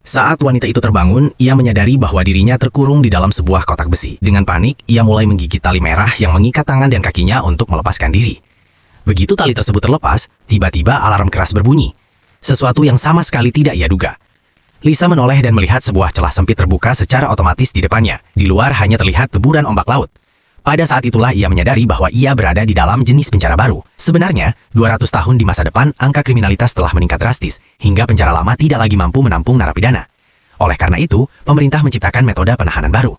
Saat wanita itu terbangun, ia menyadari bahwa dirinya terkurung di dalam sebuah kotak besi. Dengan panik, ia mulai menggigit tali merah yang mengikat tangan dan kakinya untuk melepaskan diri. Begitu tali tersebut terlepas, tiba-tiba alarm keras berbunyi. Sesuatu yang sama sekali tidak ia duga. Lisa menoleh dan melihat sebuah celah sempit terbuka secara otomatis di depannya. Di luar hanya terlihat teburan ombak laut. Pada saat itulah ia menyadari bahwa ia berada di dalam jenis penjara baru. Sebenarnya, 200 tahun di masa depan, angka kriminalitas telah meningkat drastis, hingga penjara lama tidak lagi mampu menampung narapidana. Oleh karena itu, pemerintah menciptakan metode penahanan baru.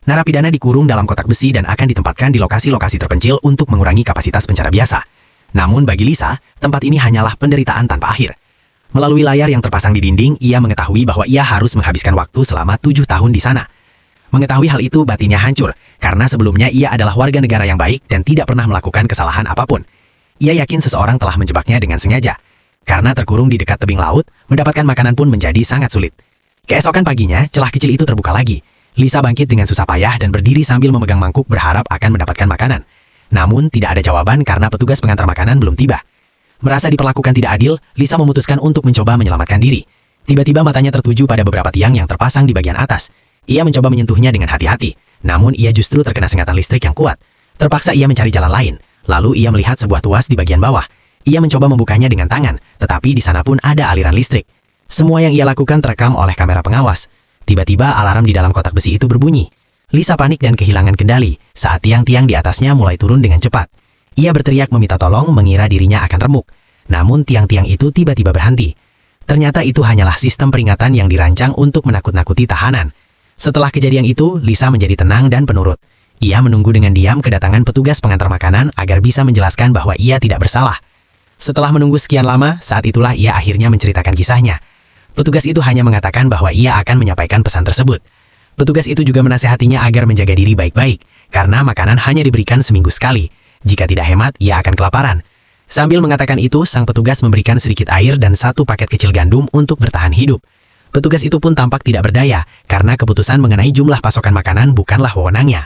Narapidana dikurung dalam kotak besi dan akan ditempatkan di lokasi-lokasi terpencil untuk mengurangi kapasitas penjara biasa. Namun bagi Lisa, tempat ini hanyalah penderitaan tanpa akhir. Melalui layar yang terpasang di dinding, ia mengetahui bahwa ia harus menghabiskan waktu selama 7 tahun di sana. Mengetahui hal itu, batinnya hancur, karena sebelumnya ia adalah warga negara yang baik dan tidak pernah melakukan kesalahan apapun. Ia yakin seseorang telah menjebaknya dengan sengaja. Karena terkurung di dekat tebing laut, mendapatkan makanan pun menjadi sangat sulit. Keesokan paginya, celah kecil itu terbuka lagi. Lisa bangkit dengan susah payah dan berdiri sambil memegang mangkuk berharap akan mendapatkan makanan. Namun, tidak ada jawaban karena petugas pengantar makanan belum tiba. Merasa diperlakukan tidak adil, Lisa memutuskan untuk mencoba menyelamatkan diri. Tiba-tiba matanya tertuju pada beberapa tiang yang terpasang di bagian atas. Ia mencoba menyentuhnya dengan hati-hati, namun ia justru terkena sengatan listrik yang kuat. Terpaksa ia mencari jalan lain, lalu ia melihat sebuah tuas di bagian bawah. Ia mencoba membukanya dengan tangan, tetapi di sana pun ada aliran listrik. Semua yang ia lakukan terekam oleh kamera pengawas. Tiba-tiba alarm di dalam kotak besi itu berbunyi. Lisa panik dan kehilangan kendali saat tiang-tiang di atasnya mulai turun dengan cepat. Ia berteriak meminta tolong mengira dirinya akan remuk. Namun tiang-tiang itu tiba-tiba berhenti. Ternyata itu hanyalah sistem peringatan yang dirancang untuk menakut-nakuti tahanan. Setelah kejadian itu, Lisa menjadi tenang dan penurut. Ia menunggu dengan diam kedatangan petugas pengantar makanan agar bisa menjelaskan bahwa ia tidak bersalah. Setelah menunggu sekian lama, saat itulah ia akhirnya menceritakan kisahnya. Petugas itu hanya mengatakan bahwa ia akan menyampaikan pesan tersebut. Petugas itu juga menasehatinya agar menjaga diri baik-baik, karena makanan hanya diberikan seminggu sekali. Jika tidak hemat, ia akan kelaparan. Sambil mengatakan itu, sang petugas memberikan sedikit air dan 1 paket kecil gandum untuk bertahan hidup. Petugas itu pun tampak tidak berdaya, karena keputusan mengenai jumlah pasokan makanan bukanlah wewenangnya.